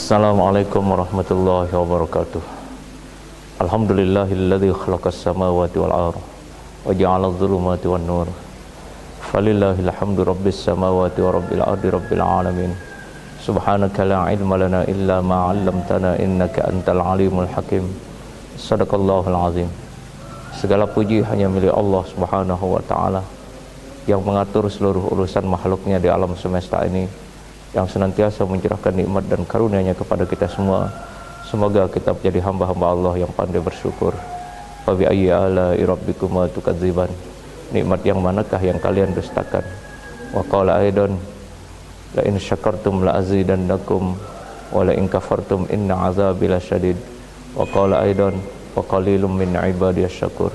Assalamualaikum warahmatullahi wabarakatuh. Alhamdulillahilladzi khalaqas samawati wal ardh wa ja'ala adh-dhulumati wan nur. Falillahil hamdu rabbis samawati wa rabbil ardi rabbil alamin. Subhanaka la ilma lana illa ma 'allamtana innaka antal alimul hakim. Shadaqallahul azim. Segala puji hanya milik Allah Subhanahu wa taala yang mengatur seluruh urusan makhluknya di alam semesta ini, yang senantiasa mencurahkan nikmat dan karunia-Nya kepada kita semua. Semoga kita menjadi hamba-hamba Allah yang pandai bersyukur. Wa bi ayyi ala'i rabbikuma tukadziban. Nikmat yang manakah yang kalian dustakan? Wa qala aidan la in syakartum la azidannakum wa la in kafartum inna 'adzabi lasyadid. Wa qala aidan wa qalilum min 'ibadiyasy syakur.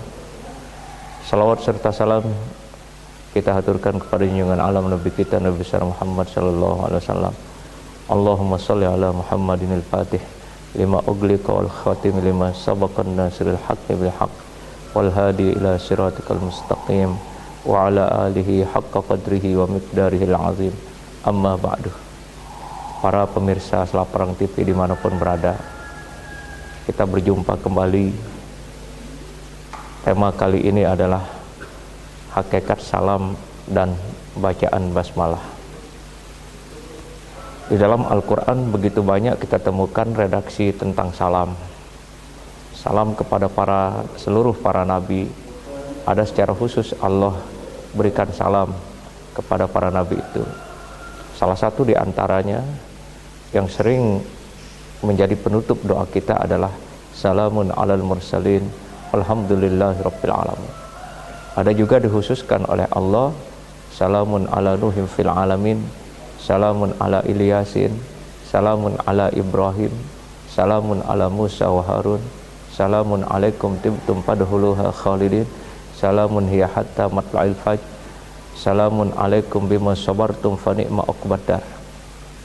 Salawat serta salam kita haturkan kepada junjungan alam Nabi kita Nabi besar Muhammad sallallahu alaihi wasallam. Allahumma shalli ala Muhammadinil Fatih lima ughliqa wal khatim lima sabaqan nasiril haqqi bil haqq wal hadi ila siratikal mustaqim wa ala alihi haqqa qadrihi wa miqdarihil azim. Amma ba'du. Para pemirsa Selaparang TV dimanapun berada, kita berjumpa kembali. Tema kali ini adalah hakikat salam dan bacaan basmalah. Di dalam Al-Quran begitu banyak kita temukan redaksi tentang salam. Salam kepada seluruh para nabi. Ada secara khusus Allah berikan salam kepada para nabi itu. Salah satu di antaranya yang sering menjadi penutup doa kita adalah salamun alal mursalin alhamdulillahi rabbil alamin. Ada juga dikhususkan oleh Allah salamun ala nuhim fil alamin, salamun ala Ilyasin, salamun ala Ibrahim, salamun ala Musa wa Harun, salamun alaikum tibtum padhuluha khalidin, salamun hiya hatta matla'il fajr, salamun alaikum bima sabartum fa ni'ma uqbadar.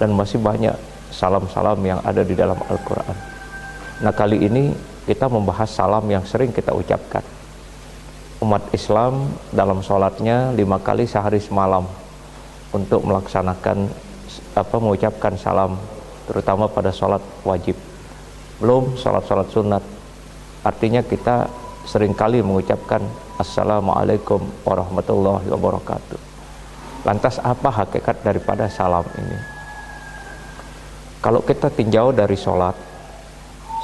Dan masih banyak salam-salam yang ada di dalam Al-Quran. Nah, kali ini kita membahas salam yang sering kita ucapkan. Umat Islam dalam sholatnya 5 kali sehari semalam untuk melaksanakan mengucapkan salam, terutama pada sholat wajib, belum sholat-sholat sunat. Artinya kita seringkali mengucapkan Assalamualaikum warahmatullahi wabarakatuh. Lantas apa hakikat daripada salam ini? Kalau kita tinjau dari sholat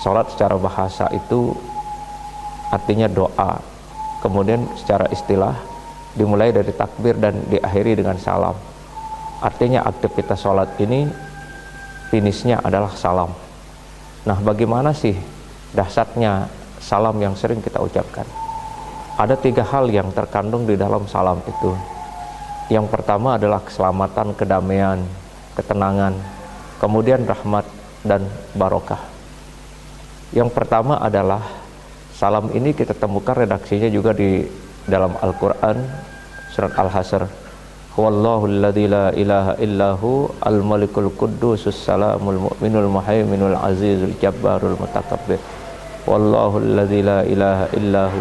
secara bahasa itu artinya doa. Kemudian secara istilah dimulai dari takbir dan diakhiri dengan salam. Artinya aktivitas sholat ini finishnya adalah salam. Nah, bagaimana sih dahsyatnya salam yang sering kita ucapkan? Ada 3 hal yang terkandung di dalam salam itu. Yang pertama adalah keselamatan, kedamaian, ketenangan, kemudian rahmat dan barokah. Yang pertama adalah salam ini kita temukan redaksinya juga di dalam Al-Quran surat Al-Hasr. Huwallahu alladzi la ilaha illahu al-malikul quddusus salamul mu'minul muhaiminul azizul jabbarul mutakabbir. Wallahu alladzi la ilaha illahu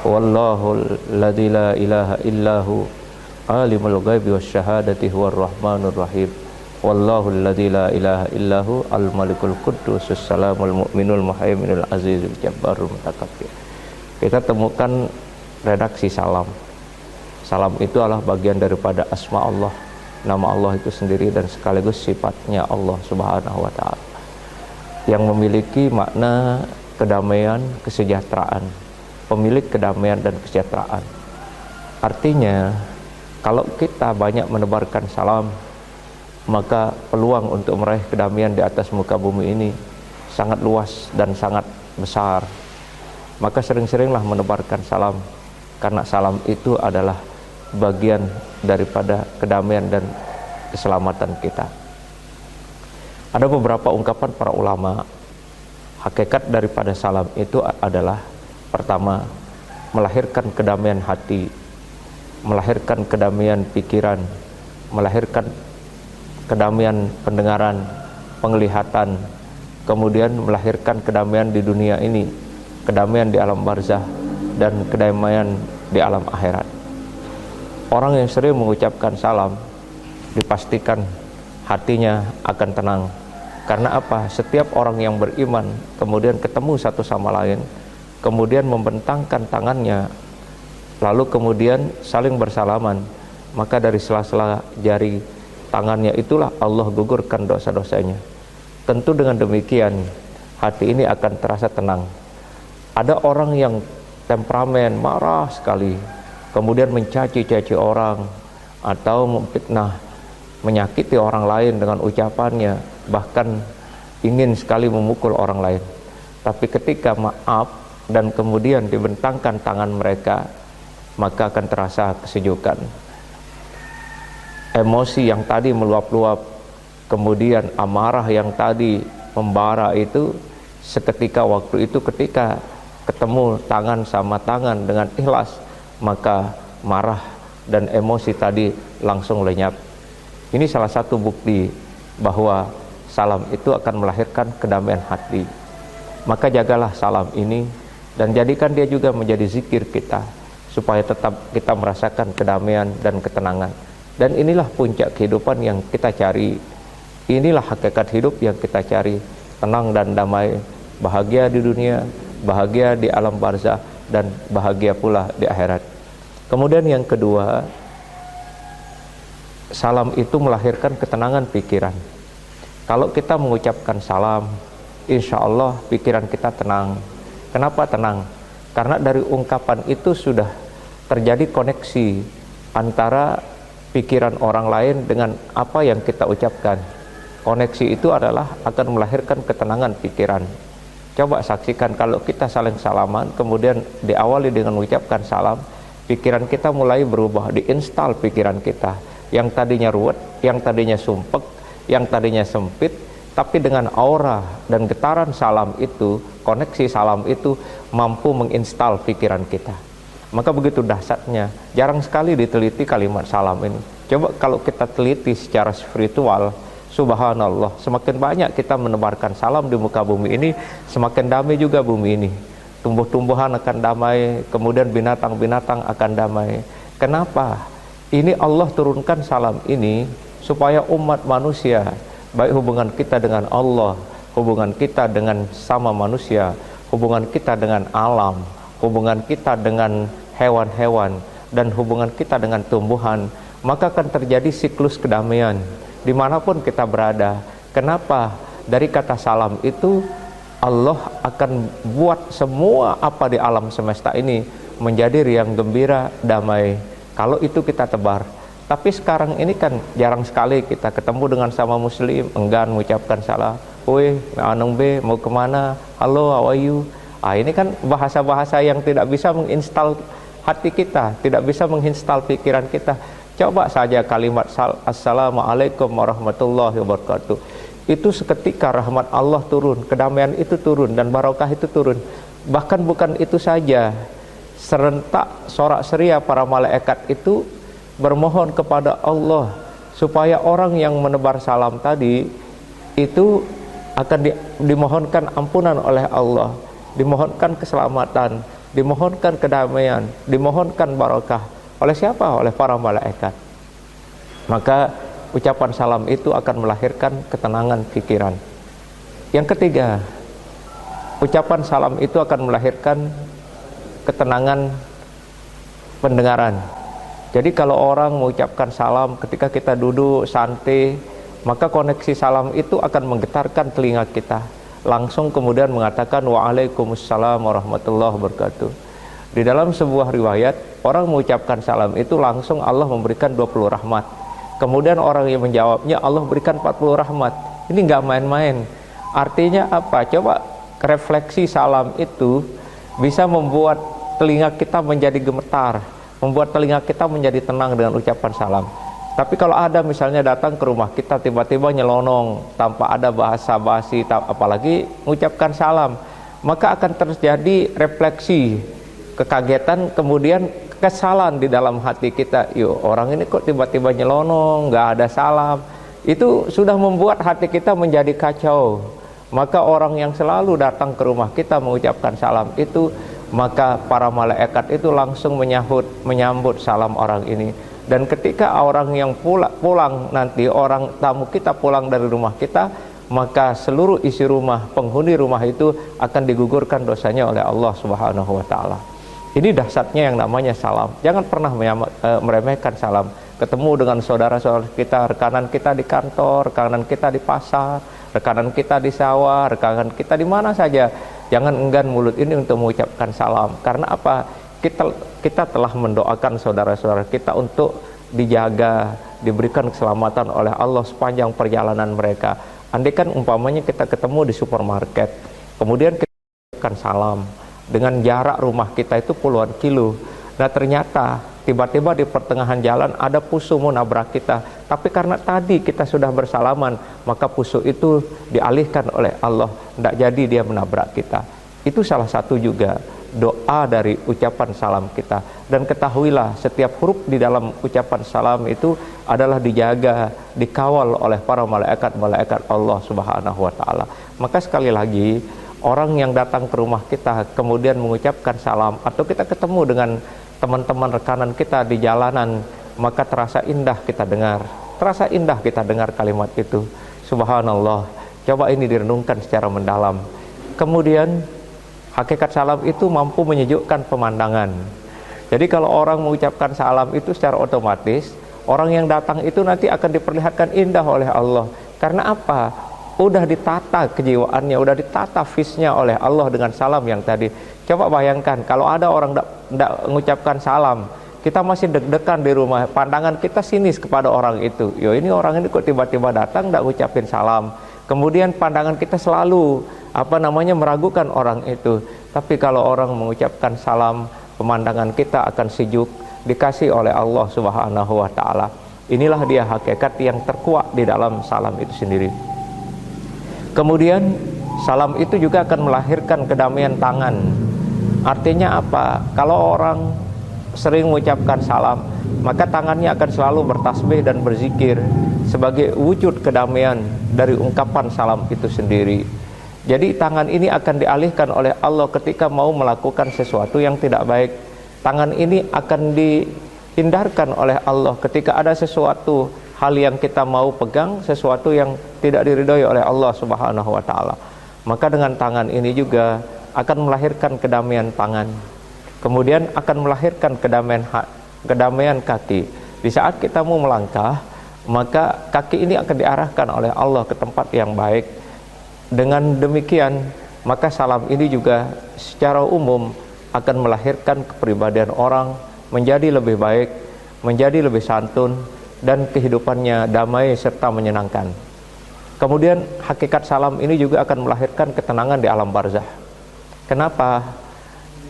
Wallahu alladzi la ilaha illahu alimul ghaibi wasyahadati huwar rahmanur rahim. Wallahu alladzi la ilaha illahu al-malikul quddusus salamul mu'minul muhaiminul azizul jabbarul mutakabbir. Kita temukan redaksi salam. Salam itu adalah bagian daripada asma Allah, nama Allah itu sendiri, dan sekaligus sifatnya Allah Subhanahu wa taala yang memiliki makna kedamaian, kesejahteraan, pemilik kedamaian dan kesejahteraan. Artinya kalau kita banyak menebarkan salam, maka peluang untuk meraih kedamaian di atas muka bumi ini sangat luas dan sangat besar. Maka sering-seringlah menebarkan salam, karena salam itu adalah bagian daripada kedamaian dan keselamatan kita. Ada beberapa ungkapan para ulama. Hakikat daripada salam itu adalah pertama, melahirkan kedamaian hati, melahirkan kedamaian pikiran, melahirkan kedamaian pendengaran, penglihatan, kemudian melahirkan kedamaian di dunia ini, kedamaian di alam barzah, dan kedamaian di alam akhirat. Orang yang sering mengucapkan salam dipastikan hatinya akan tenang, Karena apa? Setiap orang yang beriman kemudian ketemu satu sama lain, kemudian membentangkan tangannya, lalu kemudian saling bersalaman, maka dari sela-sela jari tangannya itulah Allah gugurkan dosa-dosanya. Tentu dengan demikian hati ini akan terasa tenang. Ada orang yang temperamen, marah sekali, kemudian mencaci-caci orang atau memfitnah, menyakiti orang lain dengan ucapannya, bahkan ingin sekali memukul orang lain. Tapi ketika maaf dan kemudian dibentangkan tangan mereka, maka akan terasa kesejukan. Emosi yang tadi meluap-luap, kemudian amarah yang tadi membara itu, seketika waktu itu ketika ketemu tangan sama tangan dengan ikhlas, maka marah dan emosi tadi langsung lenyap. Ini salah satu bukti bahwa salam itu akan melahirkan kedamaian hati. Maka jagalah salam ini dan jadikan dia juga menjadi zikir kita, supaya tetap kita merasakan kedamaian dan ketenangan. Dan inilah puncak kehidupan yang kita cari. Inilah hakikat hidup yang kita cari, tenang dan damai, bahagia di dunia, bahagia di alam barzah, dan bahagia pula di akhirat. Kemudian yang kedua, salam itu melahirkan ketenangan pikiran. Kalau kita mengucapkan salam, insya Allah pikiran kita tenang. Kenapa tenang? Karena dari ungkapan itu sudah terjadi koneksi antara pikiran orang lain dengan apa yang kita ucapkan. Koneksi itu adalah akan melahirkan ketenangan pikiran. Coba saksikan kalau kita saling salaman, kemudian diawali dengan mengucapkan salam, pikiran kita mulai berubah, diinstal pikiran kita. Yang tadinya ruwet, yang tadinya sumpek, yang tadinya sempit, tapi dengan aura dan getaran salam itu, koneksi salam itu mampu menginstal pikiran kita. Maka begitu dahsyatnya, jarang sekali diteliti kalimat salam ini. Coba kalau kita teliti secara spiritual, subhanallah, semakin banyak kita menebarkan salam di muka bumi ini, semakin damai juga bumi ini. Tumbuh-tumbuhan akan damai, kemudian binatang-binatang akan damai. Kenapa? Ini Allah turunkan salam ini supaya umat manusia, baik hubungan kita dengan Allah, hubungan kita dengan sama manusia, hubungan kita dengan alam, hubungan kita dengan hewan-hewan, dan hubungan kita dengan tumbuhan, maka akan terjadi siklus kedamaian dimanapun kita berada. Kenapa? Dari kata salam itu Allah akan buat semua apa di alam semesta ini menjadi riang gembira, damai, kalau itu kita tebar. Tapi sekarang ini kan jarang sekali kita ketemu dengan sama muslim, enggan mengucapkan salam. Woi, anong be, mau kemana? Halo, how are you? Ini kan bahasa-bahasa yang tidak bisa menginstal hati kita, tidak bisa menginstal pikiran kita. Coba saja kalimat Assalamualaikum warahmatullahi wabarakatuh. Itu seketika rahmat Allah turun, kedamaian itu turun, dan barokah itu turun. Bahkan bukan itu saja, serentak sorak-seria para malaikat itu bermohon kepada Allah supaya orang yang menebar salam tadi itu akan dimohonkan ampunan oleh Allah, dimohonkan keselamatan, dimohonkan kedamaian, dimohonkan barokah. Oleh siapa? Oleh para malaikat. Maka ucapan salam itu akan melahirkan ketenangan pikiran. Yang ketiga, ucapan salam itu akan melahirkan ketenangan pendengaran. Jadi kalau orang mengucapkan salam ketika kita duduk santai, maka koneksi salam itu akan menggetarkan telinga kita. Langsung kemudian mengatakan Waalaikumsalam warahmatullahi wabarakatuh. Di dalam sebuah riwayat, orang mengucapkan salam itu langsung Allah memberikan 20 rahmat. Kemudian orang yang menjawabnya Allah berikan 40 rahmat. Ini nggak main-main. Artinya apa? Coba refleksi salam itu bisa membuat telinga kita menjadi gemetar, membuat telinga kita menjadi tenang dengan ucapan salam. Tapi kalau ada misalnya datang ke rumah kita tiba-tiba nyelonong tanpa ada bahasa basi, apalagi mengucapkan salam, maka akan terjadi refleksi, kekagetan, kemudian kesalahan di dalam hati kita. Yuk, orang ini kok tiba-tiba nyelonong, nggak ada salam. Itu sudah membuat hati kita menjadi kacau. Maka orang yang selalu datang ke rumah kita mengucapkan salam itu, maka para malaikat itu langsung menyambut salam orang ini. Dan ketika orang yang pulang nanti, orang tamu kita pulang dari rumah kita, maka seluruh isi rumah, penghuni rumah itu akan digugurkan dosanya oleh Allah Subhanahu wa taala. Ini dahsyatnya yang namanya salam. Jangan pernah meremehkan salam. Ketemu dengan saudara-saudara kita, rekanan kita di kantor, rekanan kita di pasar, rekanan kita di sawah, rekanan kita di mana saja, jangan enggan mulut ini untuk mengucapkan salam. Karena apa? Kita telah mendoakan saudara-saudara kita untuk dijaga, diberikan keselamatan oleh Allah sepanjang perjalanan mereka. Andaikan umpamanya kita ketemu di supermarket, kemudian kita mengucapkan salam dengan jarak rumah kita itu puluhan kilo. Nah ternyata tiba-tiba di pertengahan jalan ada pusuh mau nabrak kita, tapi karena tadi kita sudah bersalaman, maka pusuh itu dialihkan oleh Allah, tidak jadi dia menabrak kita. Itu salah satu juga doa dari ucapan salam kita. Dan ketahuilah setiap huruf di dalam ucapan salam itu adalah dijaga, dikawal oleh para malaikat-malaikat Allah Subhanahu wa taala. Maka sekali lagi, orang yang datang ke rumah kita kemudian mengucapkan salam, atau kita ketemu dengan teman-teman rekanan kita di jalanan, maka terasa indah kita dengar, terasa indah kita dengar kalimat itu. Subhanallah, coba ini direnungkan secara mendalam. Kemudian hakikat salam itu mampu menyejukkan pemandangan. Jadi kalau orang mengucapkan salam itu secara otomatis, orang yang datang itu nanti akan diperlihatkan indah oleh Allah. Karena apa? Udah ditata kejiwaannya, udah ditata fisnya oleh Allah dengan salam yang tadi. Coba bayangkan kalau ada orang tidak mengucapkan salam, kita masih deg-degan di rumah, pandangan kita sinis kepada orang itu. Yo, ini orang ini kok tiba-tiba datang tidak ngucapin salam. Kemudian pandangan kita selalu meragukan orang itu. Tapi kalau orang mengucapkan salam, pemandangan kita akan sejuk, dikasih oleh Allah Subhanahu wa taala. Inilah dia hakikat yang terkuat di dalam salam itu sendiri. Kemudian salam itu juga akan melahirkan kedamaian tangan. Artinya apa? Kalau orang sering mengucapkan salam, maka tangannya akan selalu bertasbih dan berzikir sebagai wujud kedamaian dari ungkapan salam itu sendiri. Jadi tangan ini akan dialihkan oleh Allah ketika mau melakukan sesuatu yang tidak baik. Tangan ini akan dihindarkan oleh Allah ketika ada sesuatu hal yang kita mau pegang, sesuatu yang tidak diridhoi oleh Allah Subhanahu wa taala. Maka dengan tangan ini juga akan melahirkan kedamaian tangan. Kemudian akan melahirkan kedamaian kaki. Di saat kita mau melangkah, maka kaki ini akan diarahkan oleh Allah ke tempat yang baik. Dengan demikian, maka salam ini juga secara umum akan melahirkan kepribadian orang menjadi lebih baik, menjadi lebih santun, dan kehidupannya damai serta menyenangkan. Kemudian hakikat salam ini juga akan melahirkan ketenangan di alam barzah. Kenapa?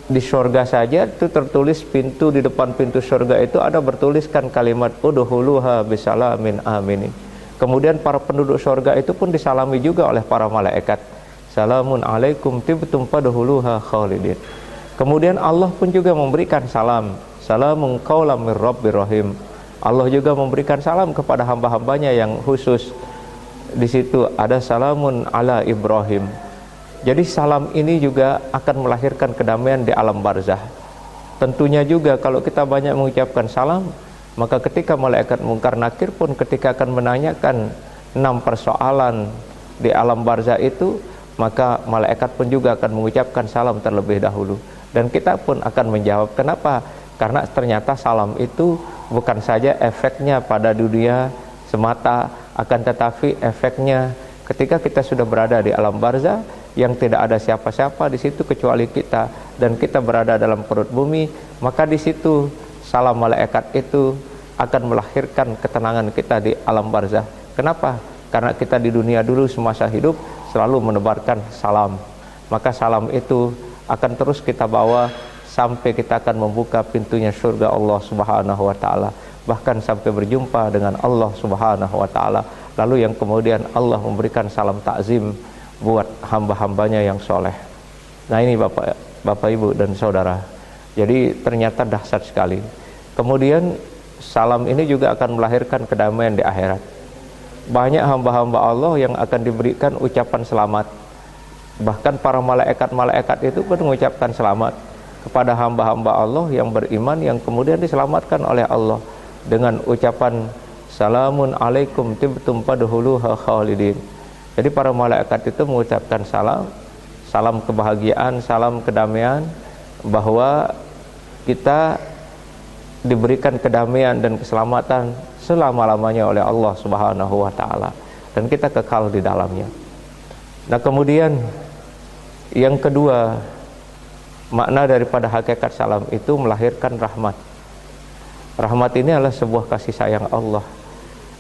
Di surga saja itu tertulis, pintu di depan pintu surga itu ada bertuliskan kalimat udkhuluha bisalamin aminin. Kemudian para penduduk surga itu pun disalami juga oleh para malaikat. Salamun alaikum tibtum fadkhuluha khalidin. Kemudian Allah pun juga memberikan salam. Salamun qaulam mir rabbir rahim. Allah juga memberikan salam kepada hamba-hambanya yang khusus. Di situ ada salamun ala Ibrahim. Jadi salam ini juga akan melahirkan kedamaian di alam barzah. Tentunya juga kalau kita banyak mengucapkan salam, maka ketika malaikat mungkar nakir pun ketika akan menanyakan 6 persoalan di alam barzah itu, maka malaikat pun juga akan mengucapkan salam terlebih dahulu. Dan kita pun akan menjawab. Kenapa? Karena ternyata salam itu bukan saja efeknya pada dunia semata, akan tetapi efeknya ketika kita sudah berada di alam barzah yang tidak ada siapa-siapa di situ kecuali kita, dan kita berada dalam perut bumi, maka di situ salam malaikat itu akan melahirkan ketenangan kita di alam barzah. Kenapa? Karena kita di dunia dulu semasa hidup selalu menebarkan salam. Maka salam itu akan terus kita bawa sampai kita akan membuka pintunya surga Allah Subhanahu wa taala, bahkan sampai berjumpa dengan Allah Subhanahu wa taala. Lalu yang kemudian Allah memberikan salam takzim buat hamba-hambanya yang soleh. Nah ini Bapak Ibu dan Saudara, jadi ternyata dahsyat sekali. Kemudian salam ini juga akan melahirkan kedamaian di akhirat. Banyak hamba-hamba Allah yang akan diberikan ucapan selamat. Bahkan para malaikat-malaikat itu pun mengucapkan selamat kepada hamba-hamba Allah yang beriman, yang kemudian diselamatkan oleh Allah dengan ucapan salamun alaikum tibtum fadkhuluha khalidin. Jadi para malaikat itu mengucapkan salam, salam kebahagiaan, salam kedamaian, bahwa kita diberikan kedamaian dan keselamatan selama-lamanya oleh Allah Subhanahu wa taala, dan kita kekal di dalamnya. Nah, kemudian yang kedua, makna daripada hakikat salam itu melahirkan rahmat. Rahmat ini adalah sebuah kasih sayang Allah.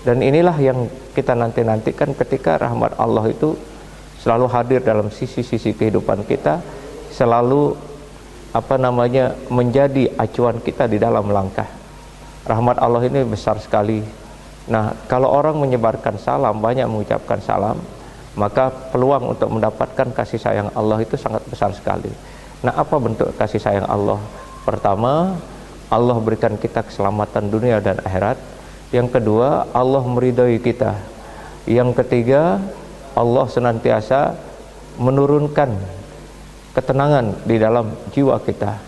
Dan inilah yang kita nanti-nantikan ketika rahmat Allah itu selalu hadir dalam sisi-sisi kehidupan kita, selalu menjadi acuan kita di dalam langkah. Rahmat Allah ini besar sekali. Nah, kalau orang menyebarkan salam, banyak mengucapkan salam, maka peluang untuk mendapatkan kasih sayang Allah itu sangat besar sekali. Nah, apa bentuk kasih sayang Allah? Pertama, Allah berikan kita keselamatan dunia dan akhirat. Yang kedua, Allah meridhai kita. Yang ketiga, Allah senantiasa menurunkan ketenangan di dalam jiwa kita.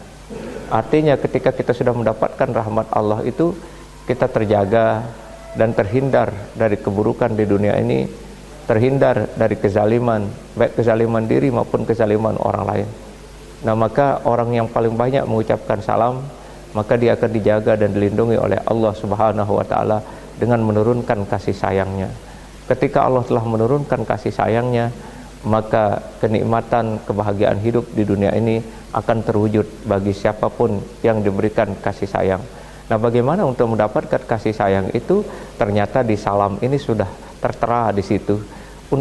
Artinya ketika kita sudah mendapatkan rahmat Allah itu, kita terjaga dan terhindar dari keburukan di dunia ini, terhindar dari kezaliman, baik kezaliman diri maupun kezaliman orang lain. Nah, maka orang yang paling banyak mengucapkan salam, maka dia akan dijaga dan dilindungi oleh Allah Subhanahu wa taala dengan menurunkan kasih sayangnya. Ketika Allah telah menurunkan kasih sayangnya, maka kenikmatan, kebahagiaan hidup di dunia ini akan terwujud bagi siapapun yang diberikan kasih sayang. Nah, bagaimana untuk mendapatkan kasih sayang itu? Ternyata di salam ini sudah tertera di situ.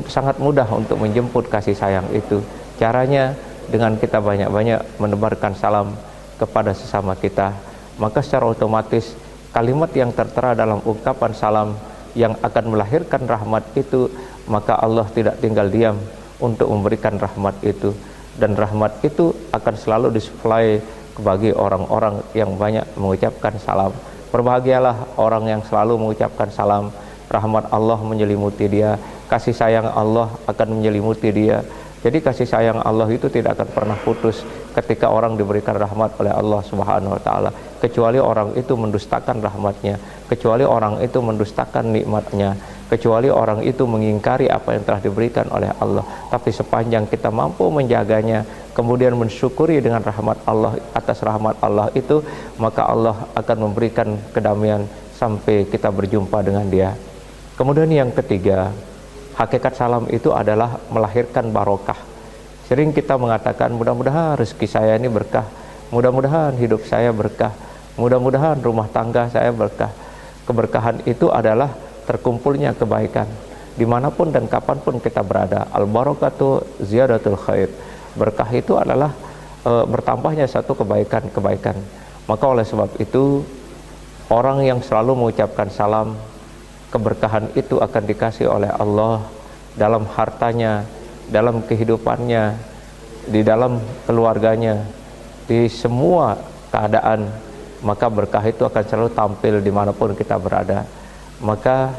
Sangat mudah untuk menjemput kasih sayang itu. Caranya dengan kita banyak-banyak menebarkan salam kepada sesama kita, maka secara otomatis kalimat yang tertera dalam ungkapan salam yang akan melahirkan rahmat itu, maka Allah tidak tinggal diam untuk memberikan rahmat itu, dan rahmat itu akan selalu disuplai bagi orang-orang yang banyak mengucapkan salam. Berbahagialah orang yang selalu mengucapkan salam, rahmat Allah menyelimuti dia, kasih sayang Allah akan menyelimuti dia. Jadi kasih sayang Allah itu tidak akan pernah putus ketika orang diberikan rahmat oleh Allah Subhanahu wa taala, kecuali orang itu mendustakan rahmatnya, kecuali orang itu mendustakan nikmatnya, kecuali orang itu mengingkari apa yang telah diberikan oleh Allah. Tapi sepanjang kita mampu menjaganya, kemudian mensyukuri dengan rahmat Allah, atas rahmat Allah itu, maka Allah akan memberikan kedamaian sampai kita berjumpa dengan dia. Kemudian yang ketiga, hakikat salam itu adalah melahirkan barokah. Sering kita mengatakan, mudah-mudahan rezeki saya ini berkah, mudah-mudahan hidup saya berkah, mudah-mudahan rumah tangga saya berkah. Keberkahan itu adalah terkumpulnya kebaikan dimanapun dan kapanpun kita berada. Al-barakatu ziyadatul khair. Berkah itu adalah bertambahnya satu kebaikan-kebaikan. Maka oleh sebab itu, orang yang selalu mengucapkan salam, keberkahan itu akan dikasih oleh Allah dalam hartanya, dalam kehidupannya, di dalam keluarganya, di semua keadaan. Maka berkah itu akan selalu tampil dimanapun kita berada. Maka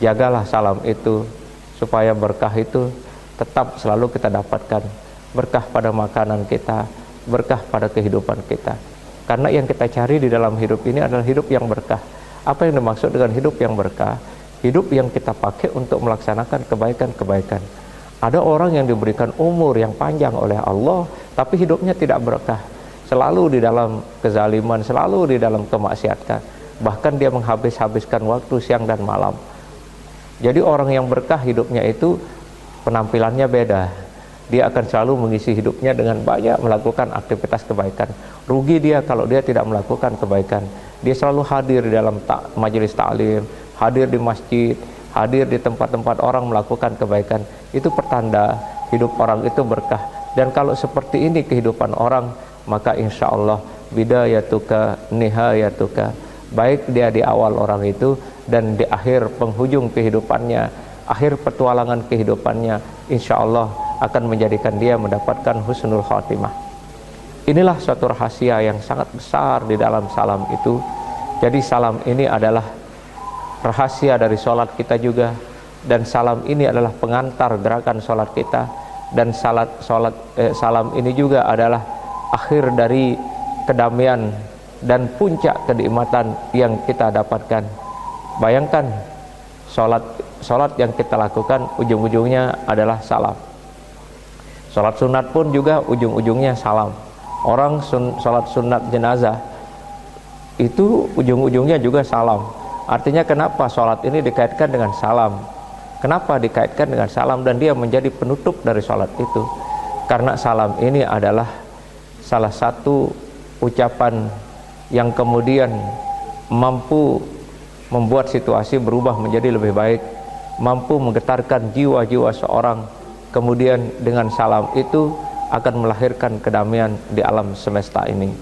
jagalah salam itu, supaya berkah itu tetap selalu kita dapatkan. Berkah pada makanan kita, berkah pada kehidupan kita. Karena yang kita cari di dalam hidup ini adalah hidup yang berkah. Apa yang dimaksud dengan hidup yang berkah? Hidup yang kita pakai untuk melaksanakan kebaikan-kebaikan. Ada orang yang diberikan umur yang panjang oleh Allah, tapi hidupnya tidak berkah. Selalu di dalam kezaliman, selalu di dalam kemaksiatan. Bahkan dia menghabiskan waktu siang dan malam. Jadi orang yang berkah hidupnya itu penampilannya beda. Dia akan selalu mengisi hidupnya dengan banyak melakukan aktivitas kebaikan. Rugi dia kalau dia tidak melakukan kebaikan. Dia selalu hadir di dalam majelis ta'lim, hadir di masjid, hadir di tempat-tempat orang melakukan kebaikan. Itu pertanda hidup orang itu berkah. Dan kalau seperti ini kehidupan orang, maka insya Allah bidayatuka nihayatuka, baik dia di awal orang itu dan di akhir penghujung kehidupannya, akhir petualangan kehidupannya, insya Allah akan menjadikan dia mendapatkan husnul khatimah. Inilah suatu rahasia yang sangat besar di dalam salam itu. Jadi salam ini adalah rahasia dari sholat kita juga, dan salam ini adalah pengantar gerakan sholat kita, dan salam ini juga adalah akhir dari kedamaian dan puncak kenikmatan yang kita dapatkan. Bayangkan sholat sholat yang kita lakukan ujung-ujungnya adalah salam. Sholat sunat pun juga ujung-ujungnya salam. Orang sholat sunat jenazah itu ujung-ujungnya juga salam. Artinya kenapa sholat ini dikaitkan dengan salam? Kenapa dikaitkan dengan salam dan dia menjadi penutup dari sholat itu? Karena salam ini adalah salah satu ucapan yang kemudian mampu membuat situasi berubah menjadi lebih baik, mampu menggetarkan jiwa-jiwa seorang. Kemudian dengan salam itu akan melahirkan kedamaian di alam semesta ini.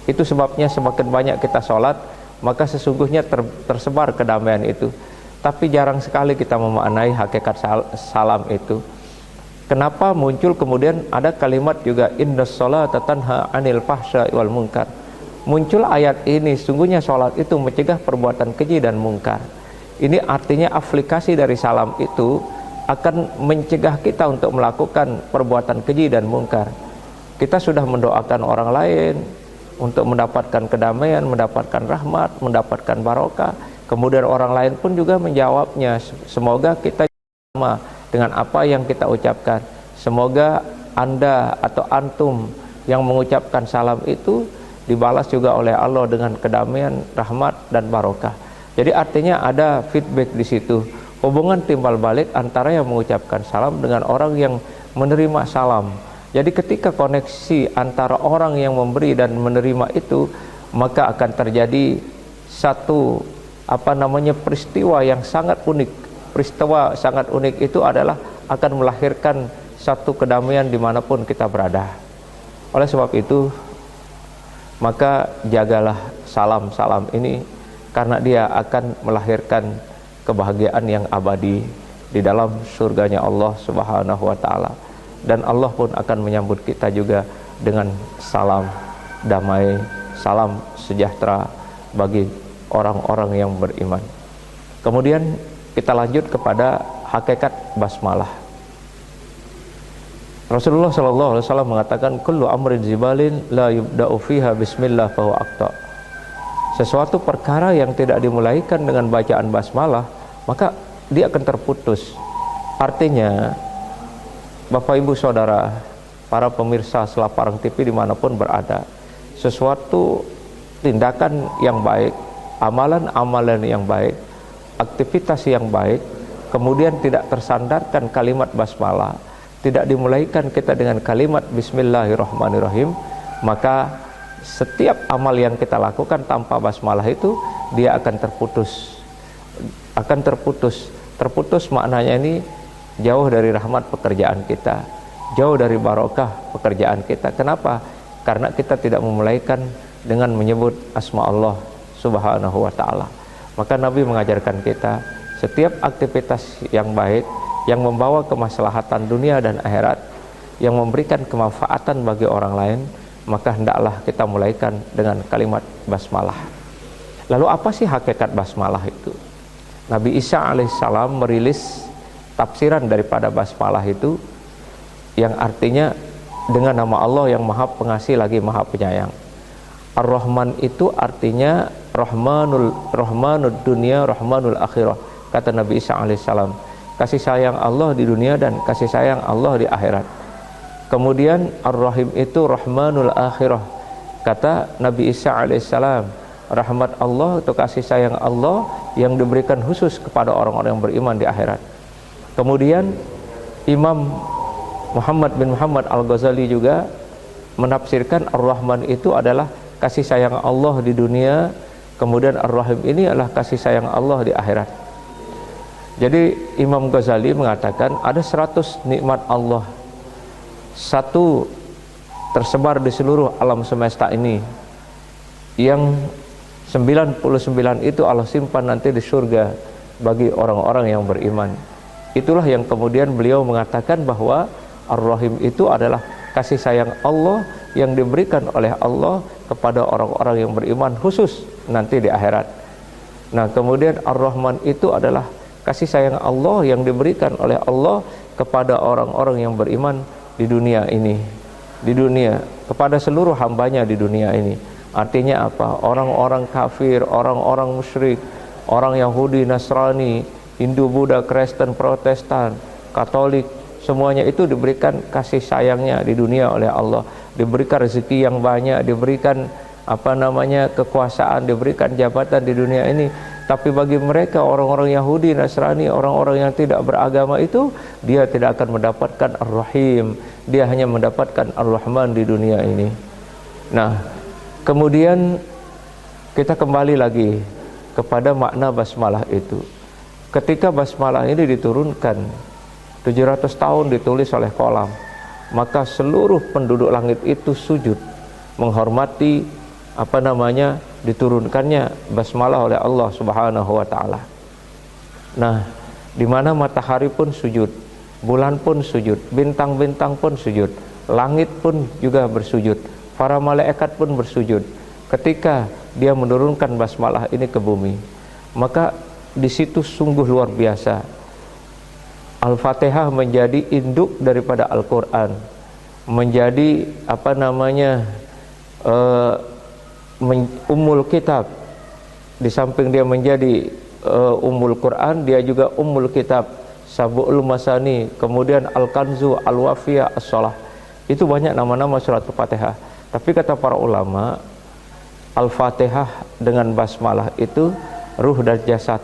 Itu sebabnya semakin banyak kita sholat, maka sesungguhnya tersebar kedamaian itu. Tapi jarang sekali kita memaknai hakikat salam itu. Kenapa muncul kemudian ada kalimat juga innas sholata tanha 'anil fahsya'i wal munkar. Muncul ayat ini, sungguhnya sholat itu mencegah perbuatan keji dan mungkar. Ini artinya aplikasi dari salam itu akan mencegah kita untuk melakukan perbuatan keji dan mungkar. Kita sudah mendoakan orang lain untuk mendapatkan kedamaian, mendapatkan rahmat, mendapatkan barokah. Kemudian orang lain pun juga menjawabnya. Semoga kita sama dengan apa yang kita ucapkan. Semoga Anda atau antum yang mengucapkan salam itu dibalas juga oleh Allah dengan kedamaian, rahmat dan barokah. Jadi artinya ada feedback di situ. Hubungan timbal balik antara yang mengucapkan salam dengan orang yang menerima salam. Jadi ketika koneksi antara orang yang memberi dan menerima itu, maka akan terjadi satu peristiwa yang sangat unik. Peristiwa sangat unik itu adalah akan melahirkan satu kedamaian dimanapun kita berada. Oleh sebab itu, maka jagalah salam-salam ini, karena dia akan melahirkan kebahagiaan yang abadi di dalam surganya Allah Subhanahu wa ta'ala. Dan Allah pun akan menyambut kita juga dengan salam damai, salam sejahtera bagi orang-orang yang beriman. Kemudian kita lanjut kepada hakikat basmalah. Rasulullah SAW mengatakan kullu amrin zibalin la yubda'u fiha bismillah fahuwa aqta. Sesuatu perkara yang tidak dimulaikan dengan bacaan basmalah, maka dia akan terputus. Artinya, Bapak Ibu Saudara, para pemirsa Selaparang TV dimanapun berada, sesuatu tindakan yang baik, amalan-amalan yang baik, aktivitas yang baik, kemudian tidak tersandarkan kalimat basmalah, tidak dimulaikan kita dengan kalimat bismillahirrahmanirrahim, maka setiap amal yang kita lakukan tanpa basmalah itu dia akan terputus. Terputus maknanya ini jauh dari rahmat pekerjaan kita, jauh dari barokah pekerjaan kita. Kenapa? Karena kita tidak memulaikan dengan menyebut asma Allah Subhanahu wa ta'ala. Maka Nabi mengajarkan kita setiap aktivitas yang baik yang membawa kemaslahatan dunia dan akhirat, yang memberikan kemanfaatan bagi orang lain, maka hendaklah kita mulaikan dengan kalimat basmalah. Lalu apa sih hakikat basmalah itu? Nabi Isa alaihissalam merilis tafsiran daripada basmalah itu, yang artinya dengan nama Allah yang maha pengasih lagi maha penyayang. Ar-Rahman itu artinya Rahmanud dunia, Rahmanul akhirah. Kata Nabi Isa alaihissalam, kasih sayang Allah di dunia dan kasih sayang Allah di akhirat. Kemudian Ar-Rahim itu Rahmanul akhirah. Kata Nabi Isa alaihissalam, rahmat Allah atau kasih sayang Allah yang diberikan khusus kepada orang-orang yang beriman di akhirat. Kemudian Imam Muhammad bin Muhammad Al-Ghazali juga menafsirkan Ar-Rahman itu adalah kasih sayang Allah di dunia, kemudian Ar-Rahim ini adalah kasih sayang Allah di akhirat. Jadi Imam Ghazali mengatakan ada 100 nikmat Allah, satu tersebar di seluruh alam semesta ini, yang 99 itu Allah simpan nanti di surga bagi orang-orang yang beriman. Itulah yang kemudian beliau mengatakan bahwa Ar-Rahim itu adalah kasih sayang Allah yang diberikan oleh Allah kepada orang-orang yang beriman khusus nanti di akhirat. Nah, kemudian Ar-Rahman itu adalah kasih sayang Allah yang diberikan oleh Allah kepada orang-orang yang beriman di dunia ini, di dunia, kepada seluruh hambanya di dunia ini. Artinya apa? Orang-orang kafir, orang-orang musyrik, orang Yahudi, Nasrani Hindu, Buddha, Kristen, Protestan, Katolik, semuanya itu diberikan kasih sayangnya di dunia oleh Allah, diberikan rezeki yang banyak, diberikan kekuasaan, diberikan jabatan di dunia ini. Tapi bagi mereka orang-orang Yahudi, Nasrani, orang-orang yang tidak beragama itu, dia tidak akan mendapatkan Ar-Rahim, dia hanya mendapatkan Ar-Rahman di dunia ini. Nah, kemudian kita kembali lagi kepada makna basmalah itu. Ketika basmalah ini diturunkan 700 tahun ditulis oleh kolam, maka seluruh penduduk langit itu sujud menghormati diturunkannya basmalah oleh Allah Subhanahu wa taala. Nah, di mana matahari pun sujud, bulan pun sujud, bintang-bintang pun sujud, langit pun juga bersujud, para malaikat pun bersujud ketika dia menurunkan basmalah ini ke bumi. Maka di situ sungguh luar biasa. Al-Fatihah menjadi induk daripada Al-Qur'an, menjadi Ummul Kitab. Di samping dia menjadi Ummul Quran, dia juga Ummul Kitab, Sab'ul Masani, kemudian Al-Kanzu, Al-Wafiyah, As-Shalah. Itu banyak nama-nama surat Al-Fatihah. Tapi kata para ulama, Al-Fatihah dengan basmalah itu ruh dan jasad.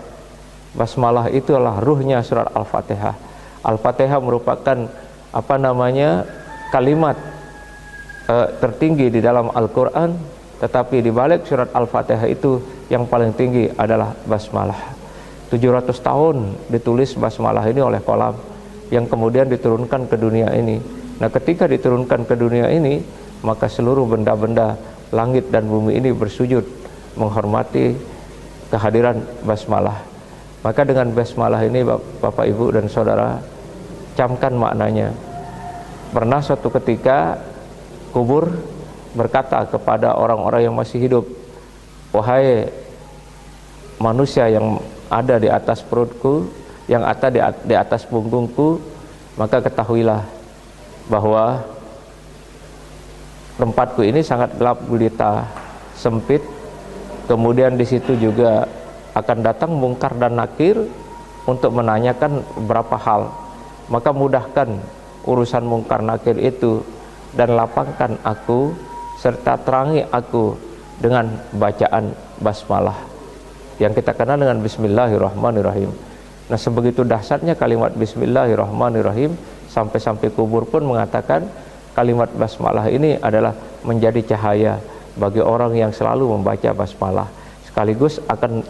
Basmalah itu adalah ruhnya surat Al-Fatihah. Al-Fatihah merupakan kalimat tertinggi di dalam Al-Quran, tetapi di balik surat Al-Fatihah itu yang paling tinggi adalah basmalah. 700 tahun ditulis basmalah ini oleh kolam, yang kemudian diturunkan ke dunia ini. Nah, ketika diturunkan ke dunia ini, maka seluruh benda-benda langit dan bumi ini bersujud menghormati kehadiran basmalah. Maka dengan basmalah ini Bapak, Ibu, dan Saudara, camkan maknanya. Pernah suatu ketika kubur berkata kepada orang-orang yang masih hidup, "Wahai manusia yang ada di atas perutku, yang ada di atas punggungku, maka ketahuilah bahwa tempatku ini sangat gelap gulita, sempit. Kemudian di situ juga akan datang mungkar dan nakir untuk menanyakan beberapa hal. Maka mudahkan urusan mungkar nakir itu dan lapangkan aku serta terangi aku dengan bacaan basmalah yang kita kenal dengan Bismillahirrahmanirrahim." Nah, sebegitu dahsyatnya kalimat Bismillahirrahmanirrahim, sampai-sampai kubur pun mengatakan kalimat basmalah ini adalah menjadi cahaya bagi orang yang selalu membaca basmalah. Sekaligus akan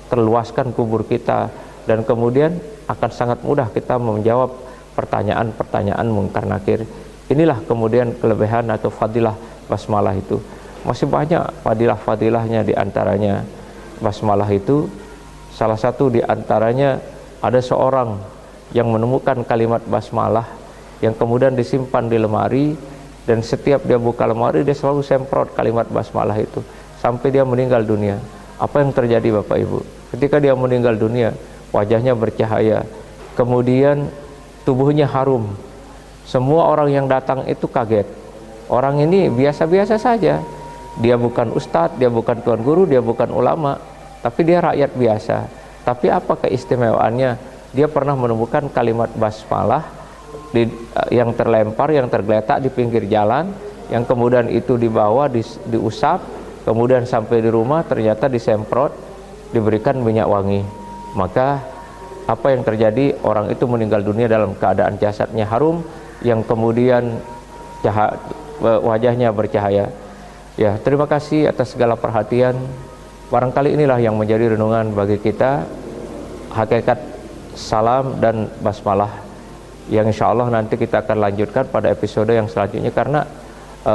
terluaskan kubur kita, dan kemudian akan sangat mudah kita menjawab pertanyaan-pertanyaan mungkar nakir. Inilah kemudian kelebihan atau fadilah basmalah itu. Masih banyak fadilah-fadilahnya, di antaranya basmalah itu salah satu di antaranya ada seorang yang menemukan kalimat basmalah yang kemudian disimpan di lemari, dan setiap dia buka lemari dia selalu semprot kalimat basmalah itu sampai dia meninggal dunia. Apa yang terjadi Bapak Ibu? Ketika dia meninggal dunia, wajahnya bercahaya, kemudian tubuhnya harum. Semua orang yang datang itu kaget. Orang ini biasa-biasa saja. Dia bukan ustadz, dia bukan tuan guru, dia bukan ulama, tapi dia rakyat biasa. Tapi apa keistimewaannya? Dia pernah menemukan kalimat basmalah yang terlempar, yang tergeletak di pinggir jalan, yang kemudian itu dibawa, diusap, kemudian sampai di rumah ternyata disemprot, diberikan minyak wangi. Maka apa yang terjadi? Orang itu meninggal dunia dalam keadaan jasadnya harum, yang kemudian wajahnya bercahaya. Ya, terima kasih atas segala perhatian. Barangkali inilah yang menjadi renungan bagi kita, hakikat salam dan basmalah, yang insya Allah nanti kita akan lanjutkan pada episode yang selanjutnya, karena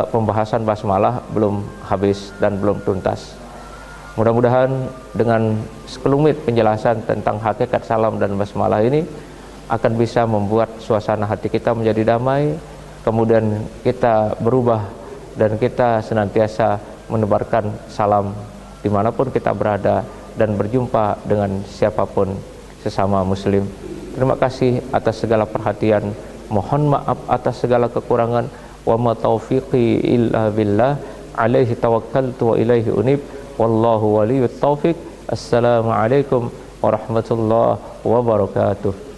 pembahasan basmalah belum habis dan belum tuntas. Mudah-mudahan dengan sekelumit penjelasan tentang hakikat salam dan basmalah ini akan bisa membuat suasana hati kita menjadi damai, kemudian kita berubah dan kita senantiasa menebarkan salam dimanapun kita berada dan berjumpa dengan siapapun sesama muslim. Terima kasih atas segala perhatian. Mohon maaf atas segala kekurangan. Wa ma taufiqi illa billah, alaihi tawakkaltu wa ilaihi unib, wallahu waliyut taufiq. Assalamualaikum warahmatullahi wabarakatuh.